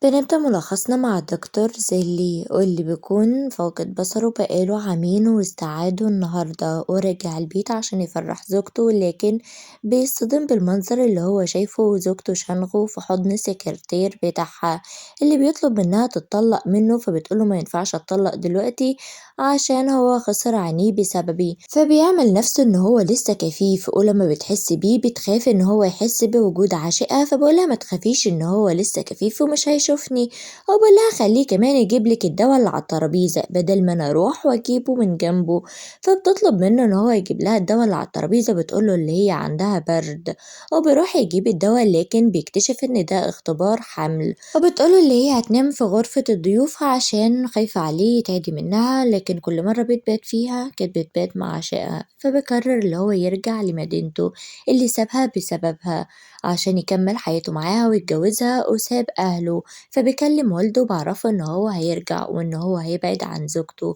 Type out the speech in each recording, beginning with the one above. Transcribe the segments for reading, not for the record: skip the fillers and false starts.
بنبدأ ملخصنا مع الدكتور زيلي واللي بيكون فاقد بصره بقاله عامين واستعاده النهاردة ورجع البيت عشان يفرح زوجته، لكن بيصطدم بالمنظر اللي هو شايفه وزوجته شانغو في حضن السكرتير بتاعها اللي بيطلب منها تتطلق منه، فبتقوله ما ينفعش اتطلق دلوقتي عشان هو خسر عينيه بسببي، فبيعمل نفسه ان هو لسه كفيف، ولما بتحس بيه بتخاف ان هو يحس بوجود عاشقها، فبقولها ما تخافيش ان هو لسه كفيف ومش هيشوفني، وبقولها خليه كمان يجيبلك الدواء اللي على الترابيزة بدل ما انا اروح واجيبه من جنبه، فبتطلب منه ان هو يجيب لها الدواء اللي على الترابيزة، بتقوله اللي هي عندها برد، وبيروح يجيب الدواء لكن بيكتشف ان ده اختبار حمل، وبتقوله اللي هي هتنام في غرفة الضيوف عشان خايفة عليه يتعدي منها، لكن كل مرة بتبات فيها كانت بتبات مع عشقها، فبيقرر اللي هو يرجع لمدينته اللي سابها بسببها عشان يكمل حياته معاها ويتجوزها وساب أهله، فبيكلم والده بعرفه إن هو هيرجع وإن هو هيبعد عن زوجته،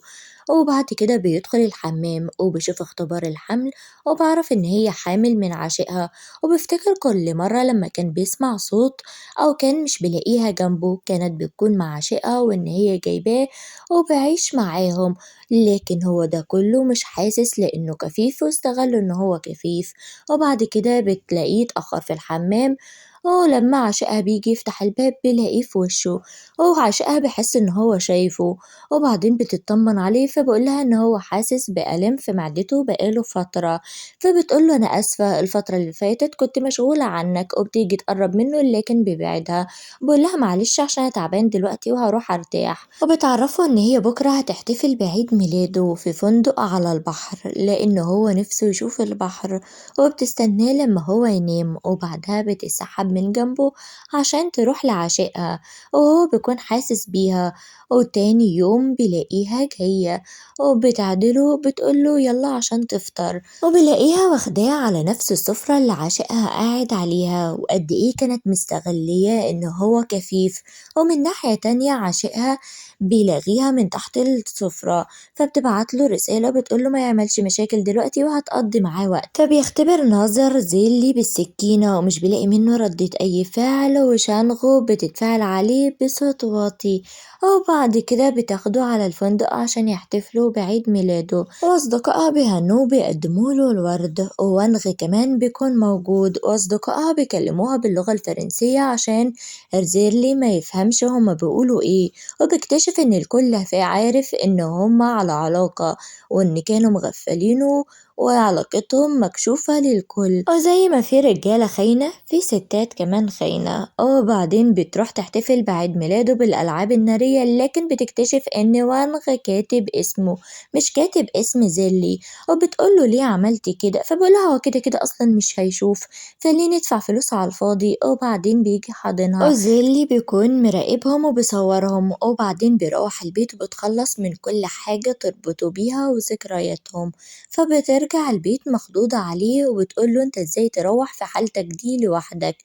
وبعد كده بيدخل الحمام وبيشوف اختبار الحمل وبعرف إن هي حامل من عشقها، وبيفتكر كل مرة لما كان بيسمع صوت أو كان مش بيلاقيها جنبه كانت بتكون مع عشقها وإن هي جايباه وبيعيش معاهم، لكن هو ده كله مش حاسس لإنه كفيف واستغل إن هو كفيف، وبعد كده بتلاقيه اتأخر في الحمام، ولما عشقها بيجي يفتح الباب بيلاقيه في وشه، وعشقها بيحس إن هو شايفه، وبعدين بتطمن عليه فبيقولها إن هو حاسس بآلام في معدته بقاله فترة، فبتقوله أنا آسفة الفترة اللي فاتت كنت مشغولة عنك، وبتيجي تقرب منه لكن بيبعدها، بيقولها معلش عشان أنا تعبان دلوقتي وهروح أرتاح، وبتعرفه إن هي بكرة هتحتفل بعيد ميلاده في فندق على البحر لأن هو نفسه يشوف البحر، وبتستناه لما هو ينام وبعدها بتسحب من جنبه عشان تروح لعشقها، وهو بيكون حاسس بيها، وتاني يوم بيلاقيها جاية وبتعدله بتقوله يلا عشان تفطر، وبيلاقيها واخداه على نفس السفرة اللي عشقها قاعد عليها، وقد ايه كانت مستغلية ان هو كفيف، ومن ناحية تانية عشقها بيلاقيها من تحت السفرة، فبتبعتله رسالة بتقوله ما يعملش مشاكل دلوقتي وهتقضي معاه وقت، فبيختبر نظر زيلي بالسكينة ومش بيلاقي منه ردة أي فعل، وشانغو بتتفاعل عليه بصوت واطي، وبعد كده بتاخده على الفندق عشان يحتفلوا بعيد ميلاده، وأصدقائها بيهنوه بيقدموله الورد، ووانغ كمان بيكون موجود، وأصدقائها بيكلموها باللغة الفرنسية عشان زيرلي ما يفهمش هما بيقولوا ايه، وبيكتشف ان الكل عارف ان هما على علاقة وان كانوا مغفلينه وعلاقتهم مكشوفة للكل، وزي ما في رجالة خاينة في ستات كمان خاينة، وبعدين بتروح تحتفل بعيد ميلاده بالألعاب النارية، لكن بتكتشف ان وانغ كاتب اسمه مش كاتب اسم زيلي، وبتقوله ليه عملتي كده، فبقولها هو كده كده اصلا مش هيشوف فليه ندفع فلوس على الفاضي، وبعدين بيجي حاضنها وزيلي بيكون مراقبهم وبيصورهم، وبعدين بيروح البيت وبتخلص من كل حاجة تربطه بيها وذكرياتهم، فبترجع البيت مخضوضة عليه وبتقوله انت ازاي تروح في حالتك دي لوحدك،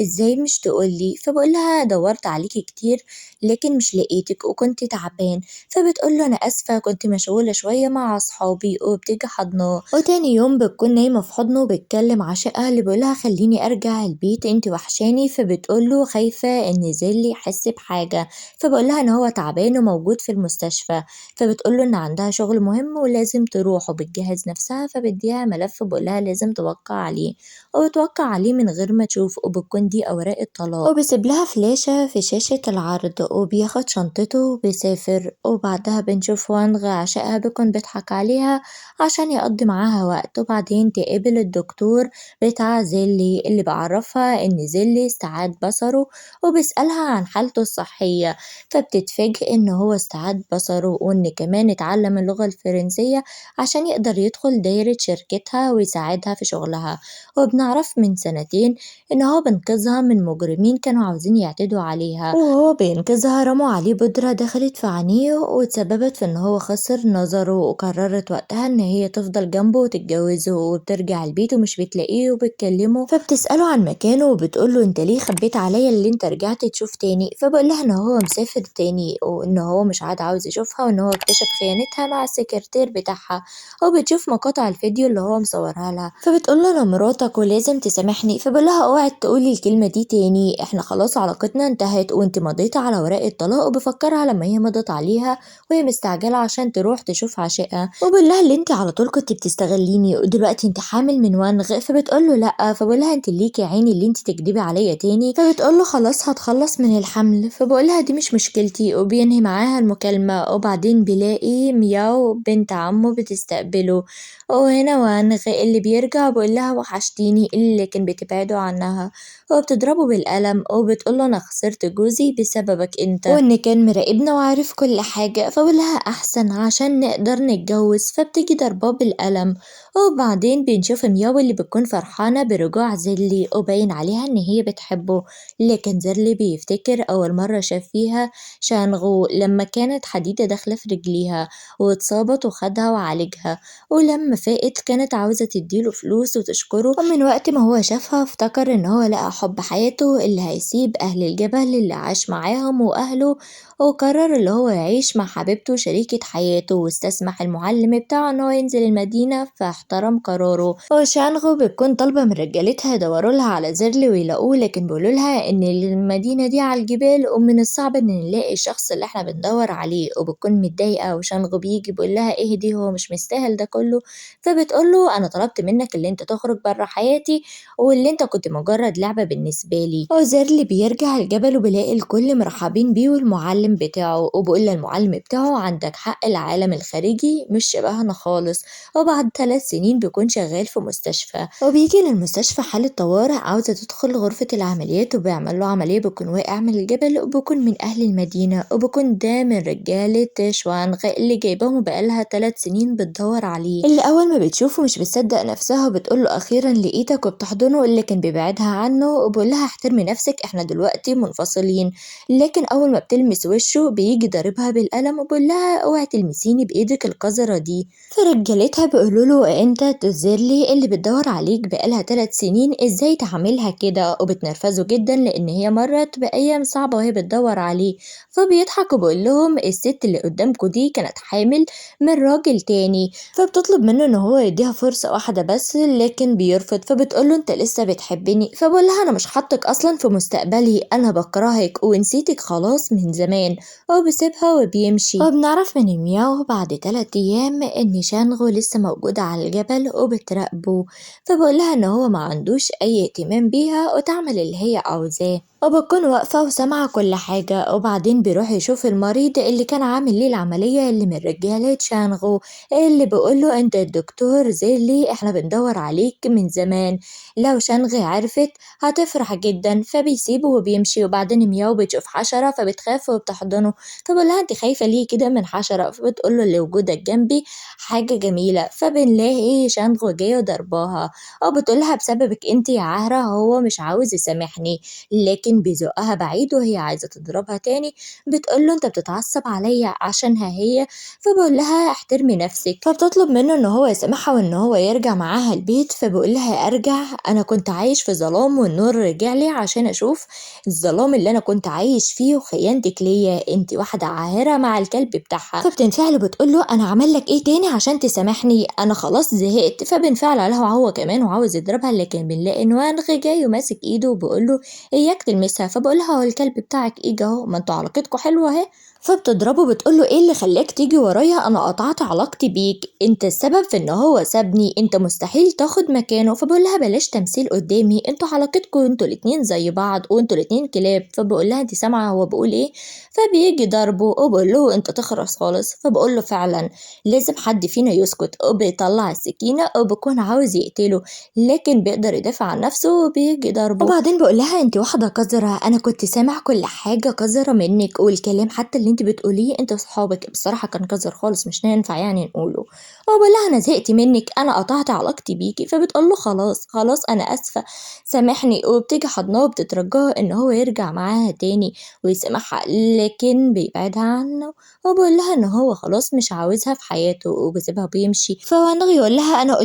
ازاي مش تقولي، فبقولها دورت عليكي كتير لكن مش لقيتك وكنت تعبان، فبتقوله انا اسفة كنت مشغولة شوية مع اصحابي، وبتيجي حضناه، وتاني يوم بتكون نايمة في حضنه وبتكلم عشقها اللي بيقولها خليني ارجع البيت انت وحشاني، فبتقوله خايفة ان زيلي يحس بحاجة، فبقولها ان هو تعبان وموجود في المستشفى، فبتقوله ان عندها شغل مهم ولازم تروح وبتجهز نفسها، فبديها ملف بقولها لازم توقع عليه، وبتوقع عليه من غير ما تشوف، وبتكون دي اوراق الطلاق، وبيسيب لها فلاشة في شاشة العرض وبياخد شنطته وبيسافر، وبعدها بنشوف وانغ عشقها بيكون بيضحك عليها عشان يقضي معاها وقت، وبعدين تقابل الدكتور بتاع زيلي اللي بعرفها ان زيلي استعاد بصره وبيسألها عن حالته الصحية، فبتتفاجئ ان هو استعاد بصره وان كمان اتعلم اللغة الفرنسية عشان يقدر يدخل دايرة شركتها ويساعدها في شغلها، وبنعرف من سنتين إن هو بينقذها من مجرمين كانوا عاوزين يعتدوا عليها، وهو بينقذها رموا عليه بودرة دخلت في عينيه واتسببت في إن هو خسر نظره، وقررت وقتها إن هي تفضل جنبه وتتجوزه، وبترجع البيت ومش بتلاقيه وبتكلمه فبتسأله عن مكانه وبتقوله انت ليه خبيت عليا اللي انت رجعت تشوف تاني، فبقولها ان هو مسافر تاني وان هو مش عاد عاوز يشوفها وان هو اكتشف خيانتها مع السكرتير بتاعها، وبتشوف مقاطع الفيديو اللي هو مصورها لها، فبتقول له انا مراتك ولازم تسامحني، فبقول لها اوعي تقولي الكلمة دي تاني، إحنا خلاص علاقتنا انتهت وأنتِ مضيتِ على ورق الطلاق. وبيفكّرها لمّا هي مضت عليها وهي مستعجلة عشان تروح تشوف عشيقها، وبيقول لها اللي أنتِ على طول كنتِ بتستغلّيني ودلوقتي أنتِ حامل من وَنْغ. فبتقول له لأ، فبيقول لها أنتِ ليكِ عين اللي أنتِ تكدبي عليَّ تاني. فبتقول له خلاص هاتخلّص من الحمل. فبيقول لها دي مش مشكلتي وبينهي معاها المكالمة. وبعدين بيلاقي مياو بنت عمه بتستقبله، وهنا وانغ اللي بيرجع بيقول لها وحشتيني اللي كان بتبعده عنها، وبتضربه بالقلم وبتقول له أنا خسرت جوزي بسببك أنت، وإن كان مراقبنا وعارف كل حاجة. فبقول لها أحسن عشان نقدر نتجوز. فبتيجي ضرباه بالقلم. وبعدين بنشوف مياو اللي بتكون فرحانة برجوع زيلي وباين عليها إن هي بتحبه، لكن زيلي بيفتكر أول مرة شاف فيها شانغو لما كانت حديدة داخلة في رجليها واتصابت وخدها وعالجها. ولما فاقت كانت عاوزة تديله فلوس وتشكره، ومن وقت ما هو شافها افتكر إن هو لقى حب حياته اللي هيسيب أهل الجبل اللي عاش معاهم وأهله، وقرر اللي هو يعيش مع حبيبته شريكة حياته. واستسمح المعلم بتاعه إن هو ينزل المدينة فاحترم قراره. وشانغو بتكون طالبة من رجالتها يدوروا لها على زيرلي ويلاقوه، لكن بيقولوا لها إن المدينة دي على الجبال ومن الصعب إن نلاقي الشخص اللي احنا بندور عليه. وبتكون متضايقة وشانغو بيجي بيقول لها اهدي هو مش مستاهل ده كله. فبتقول له أنا طلبت منك اللي أنت تخرج برا حياتي واللي أنت كنت مجرد لعبة بالنسبة لي. وزيرلي بيرجع الجبل وبيلاقي الكل مرحبين بيه والمعلم بتاعه، وبيقول للمعلم بتاعه عندك حق العالم الخارجي مش شبهنا خالص. وبعد 3 سنين بيكون شغال في مستشفى، وبيجي للمستشفى حالة طوارئ عاوزة تدخل غرفة العمليات وبيعمل له عملية. بيكون واقع من الجبل وبيكون من أهل المدينة، وبيكون ده من رجالة شوانغ اللي جايباهم بقالها 3 سنين بتدور عليه، اللي أول ما بتشوفه مش بتصدق نفسها وبتقول له أخيرا لقيتك. وبتحضنه اللي كان بيبعدها عنه وبيقول لها احترمي نفسك احنا دلوقتي منفصلين. لكن أول ما بتلمس وشه بيجي ضاربها بالقلم وبيقول لها اوعي تلمسيني بإيدك القذرة دي. فرجالتها بيقولوا له انت تزيرلي اللي بتدور عليك بقالها 3 سنين ازاي تعملها كده، وبتنرفزه جدا لأن هي مرت بأيام صعبة وهي بتدور عليه. فبيضحك وبيقول لهم الست اللي قدامكم دي كانت حامل من راجل تاني. فبتطلب منه ان هو يديها فرصة واحدة بس لكن بيرفض. فبتقوله انت لسه بتحبني. فبقول لها انا مش حاطك اصلا في مستقبلي، انا بكرهك ونسيتك خلاص من زمان. وبيسيبها وبيمشي. وبنعرف من مياو بعد 3 ايام ان شانغو لسه موجودة على الجبل وبتراقبه. فبقول لها ان هو ما عندوش اي اهتمام بيها وتعمل اللي هي عاوزاه. وبكون واقفة وسامعة كل حاجة. وبعدين بيروح يشوف المريض اللي كان عامل ليه العملية اللي من رجالة شانغو، اللي بيقوله انت الدكتور زيلي احنا بندور عليك من زمان، لو شانغي عرفت هتفرح جدا. فبيسيبه وبيمشي. وبعدين مياو بتشوف حشرة فبتخاف وبتحضنه. فبقول لها انت خايفة ليه كده من حشرة؟ فبتقوله اللي وجودك جنبي حاجة جميلة. فبنلاقي شانغو جاية ضرباها وبتقولها بسببك انت يا عهرة هو مش عاوز يسامحني، لكن بيزقها بعيد وهي عايزة تضربها تاني. بتقوله انت بتتعصب عليا عشانها هي. فبقول لها احترمي نفسك. فبتطلب منه ان هو يسامحها وان هو يرجع معاها البيت. فبقول لها ارجع؟ انا كنت عايش في ظلام والنور رجع لي عشان اشوف الظلام اللي انا كنت عايش فيه وخيانتك ليا، انت واحدة عاهرة مع الكلب بتاعها. فبتنفعل وبتقول له انا عمل لك ايه تاني عشان تسامحني؟ انا خلاص زهقت. فبنفعل عليها هو كمان وعاوز يضربها، لكن بنلاقي ان وانغ جاي وماسك ايده وبيقول له اياك تلمسها. فبقول لها هو الكلب بتاعك ايه اهو، ما انتوا علاقتكم حلوة اهي. فبتضربه بتقوله ايه اللي خلاك تيجي ورايا؟ انا قطعت علاقتي بيك، انت السبب في ان هو سابني، انت مستحيل تاخد مكانه. فبقول لها بلاش تمثيل قدامي، انتوا علاقتكم انتوا الاتنين زي بعض وانتوا الاتنين كلاب. فبقول لها انت سامعه هو بيقول ايه؟ فبيجي ضربه وبقول له انت تخرس خالص. فبقول له فعلا لازم حد فينا يسكت. وبيطلع السكينه وبيكون عاوز يقتله لكن بيقدر يدافع عن نفسه وبيجي ضربه. وبعدين بقول لها انت واحده قذره، انا كنت سامع كل حاجه قذره منك والكلام حتى اللي انت بتقوليه انت وصحابك بصراحه كان قذر خالص مش هينفع يعني نقوله. وبقول لها انا زهقت منك، انا قطعت علاقتي بيكي. فبتقول له خلاص خلاص انا اسفه سامحني. وبتيجي حضناه وبتترجاه ان هو يرجع معاها تاني ويسامحها لكن بيبعدها عنه. وبقول لها ان هو خلاص مش عاوزها في حياته وبيسيبها بيمشي. فوانغ يقول لها انا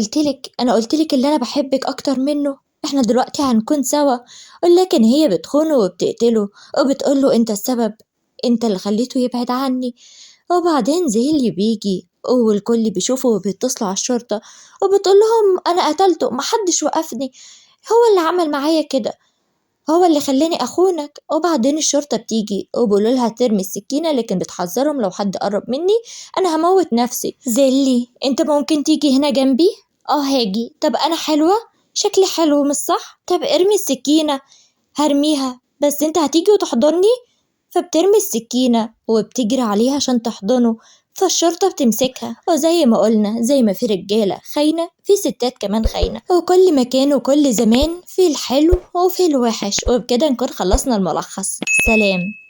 قلتلك اللي انا بحبك اكتر منه، احنا دلوقتي هنكون سوا. لكن هي بتخونه وبتقتله وبتقول له انت السبب، انت اللي خليته يبعد عني. وبعدين زيلي بيجي والكل بيشوفه وبيتصلوا على الشرطة وبتقول لهم انا قتلته محدش وقفني، هو اللي عمل معايا كده. هو اللي خلاني أخونك. وبعدين الشرطة بتيجي وبيقولوا لها ترمي السكينة، لكن بتحذرهم لو حد قرب مني أنا هموت نفسي. زيلي أنت ممكن تيجي هنا جنبي؟ هاجي. طب أنا حلوة؟ شكلي حلو مش صح؟ طب ارمي السكينة. هرميها بس أنت هتيجي وتحضني. فبترمي السكينة وبتجري عليها عشان تحضنه، فالشرطة بتمسكها. وزي ما قلنا، زي ما في رجالة خاينة في ستات كمان خاينة، وكل مكان وكل زمان في الحلو وفي الوحش. وبكده نكون خلصنا الملخص. سلام.